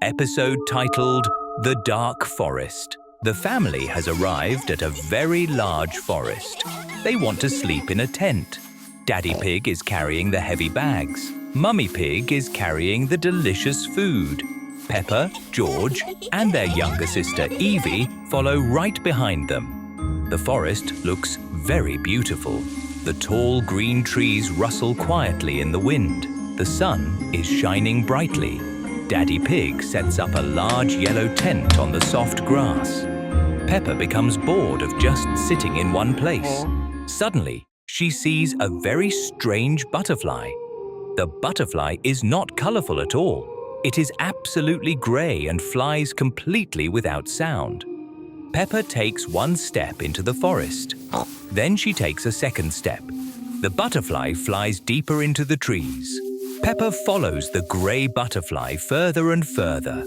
Episode titled The Dark Forest. The family has arrived at a very large forest. They want to sleep in a tent. Daddy Pig is carrying the heavy bags. Mummy Pig is carrying the delicious food. Peppa, George, and their younger sister Eevee follow right behind them. The forest looks very beautiful. The tall green trees rustle quietly in the wind. The sun is shining brightly. Daddy Pig sets up a large yellow tent on the soft grass. Peppa becomes bored of just sitting in one place. Suddenly, she sees a very strange butterfly. The butterfly is not colorful at all. It is absolutely gray and flies completely without sound. Peppa takes one step into the forest. Then she takes a second step. The butterfly flies deeper into the trees. Peppa follows the gray butterfly further and further.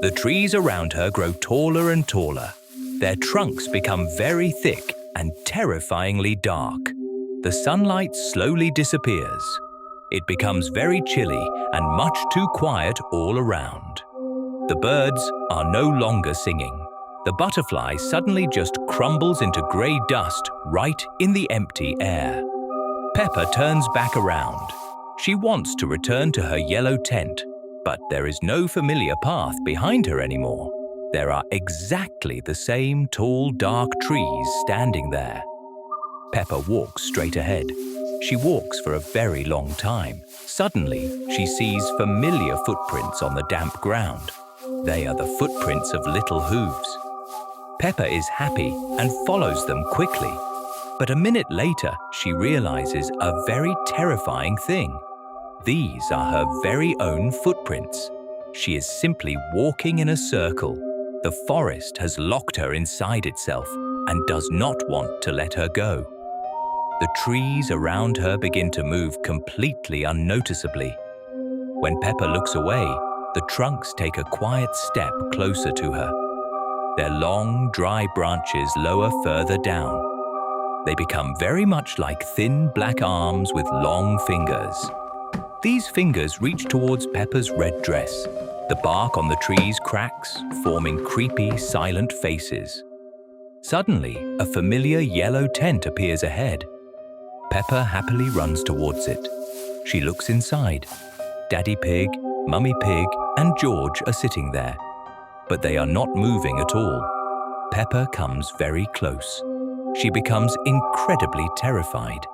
The trees around her grow taller and taller. Their trunks become very thick and terrifyingly dark. The sunlight slowly disappears. It becomes very chilly and much too quiet all around. The birds are no longer singing. The butterfly suddenly just crumbles into gray dust right in the empty air. Peppa turns back around. She wants to return to her yellow tent, but there is no familiar path behind her anymore. There are exactly the same tall, dark trees standing there. Peppa walks straight ahead. She walks for a very long time. Suddenly, she sees familiar footprints on the damp ground. They are the footprints of little hooves. Peppa is happy and follows them quickly. But a minute later, she realizes a very terrifying thing. These are her very own footprints. She is simply walking in a circle. The forest has locked her inside itself and does not want to let her go. The trees around her begin to move completely unnoticeably. When Peppa looks away, the trunks take a quiet step closer to her. Their long, dry branches lower further down. They become very much like thin black arms with long fingers. These fingers reach towards Peppa's red dress. The bark on the trees cracks, forming creepy, silent faces. Suddenly, a familiar yellow tent appears ahead. Peppa happily runs towards it. She looks inside. Daddy Pig, Mummy Pig, and George are sitting there. But they are not moving at all. Peppa comes very close. She becomes incredibly terrified.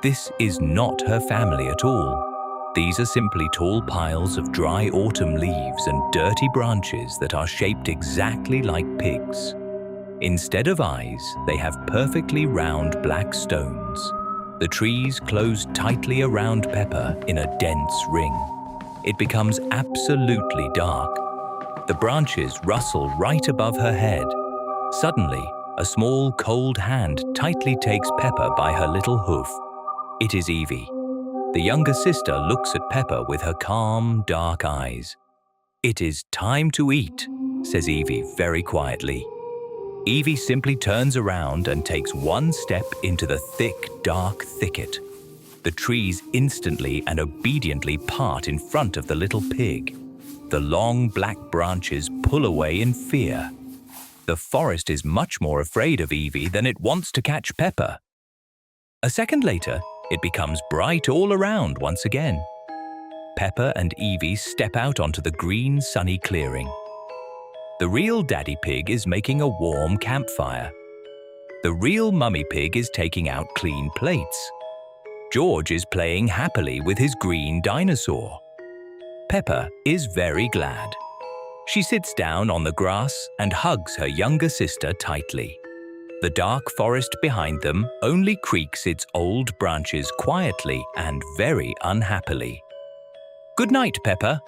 This is not her family at all. These are simply tall piles of dry autumn leaves and dirty branches that are shaped exactly like pigs. Instead of eyes, they have perfectly round black stones. The trees close tightly around Peppa in a dense ring. It becomes absolutely dark. The branches rustle right above her head. Suddenly, a small, cold hand tightly takes Peppa by her little hoof. It is Eevee. The younger sister looks at Peppa with her calm, dark eyes. "It is time to eat," says Eevee very quietly. Eevee simply turns around and takes one step into the thick, dark thicket. The trees instantly and obediently part in front of the little pig. The long, black branches pull away in fear. The forest is much more afraid of Eevee than it wants to catch Peppa. A second later, it becomes bright all around once again. Peppa and Eevee step out onto the green, sunny clearing. The real Daddy Pig is making a warm campfire. The real Mummy Pig is taking out clean plates. George is playing happily with his green dinosaur. Peppa is very glad. She sits down on the grass and hugs her younger sister tightly. The dark forest behind them only creaks its old branches quietly and very unhappily. Good night, Peppa.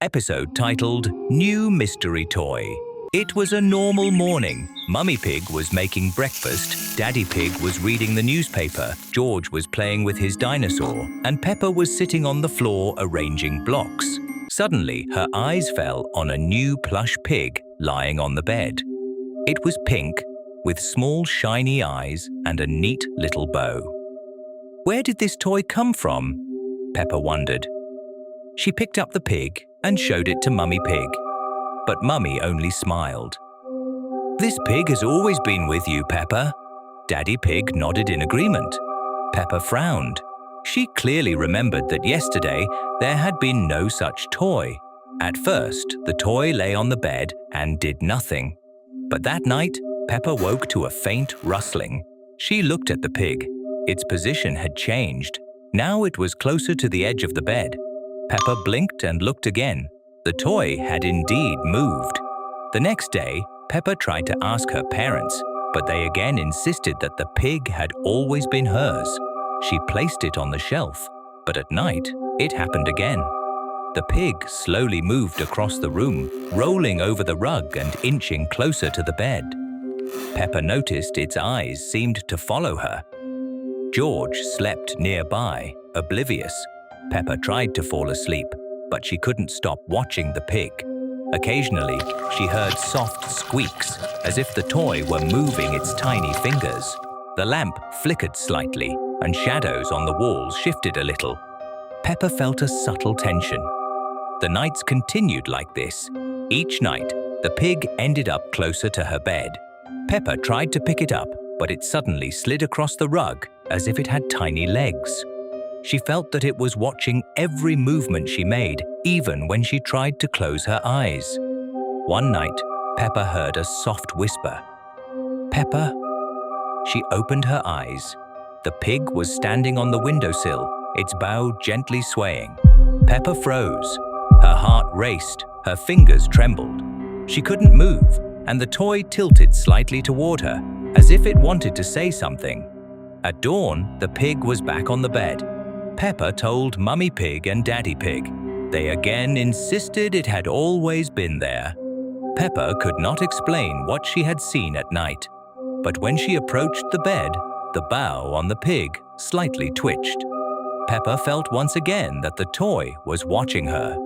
Episode titled New Mystery Toy. It was a normal morning. Mummy Pig was making breakfast, Daddy Pig was reading the newspaper, George was playing with his dinosaur, and Peppa was sitting on the floor arranging blocks. Suddenly, her eyes fell on a new plush pig lying on the bed. It was pink, with small shiny eyes and a neat little bow. Where did this toy come from? Peppa wondered. She picked up the pig and showed it to Mummy Pig. But Mummy only smiled. "This pig has always been with you, Peppa." Daddy Pig nodded in agreement. Peppa frowned. She clearly remembered that yesterday there had been no such toy. At first, the toy lay on the bed and did nothing. But that night, Peppa woke to a faint rustling. She looked at the pig. Its position had changed. Now it was closer to the edge of the bed. Peppa blinked and looked again. The toy had indeed moved. The next day, Peppa tried to ask her parents, but they again insisted that the pig had always been hers. She placed it on the shelf, but at night, it happened again. The pig slowly moved across the room, rolling over the rug and inching closer to the bed. Peppa noticed its eyes seemed to follow her. George slept nearby, oblivious. Peppa tried to fall asleep, but she couldn't stop watching the pig. Occasionally, she heard soft squeaks, as if the toy were moving its tiny fingers. The lamp flickered slightly, and shadows on the walls shifted a little. Peppa felt a subtle tension. The nights continued like this. Each night, the pig ended up closer to her bed. Peppa tried to pick it up, but it suddenly slid across the rug as if it had tiny legs. She felt that it was watching every movement she made, even when she tried to close her eyes. One night, Peppa heard a soft whisper. "Peppa?" She opened her eyes. The pig was standing on the windowsill, its bow gently swaying. Peppa froze. Her heart raced, her fingers trembled. She couldn't move, and the toy tilted slightly toward her, as if it wanted to say something. At dawn, the pig was back on the bed. Peppa told Mummy Pig and Daddy Pig. They again insisted it had always been there. Peppa could not explain what she had seen at night, but when she approached the bed, the bow on the pig slightly twitched. Peppa felt once again that the toy was watching her.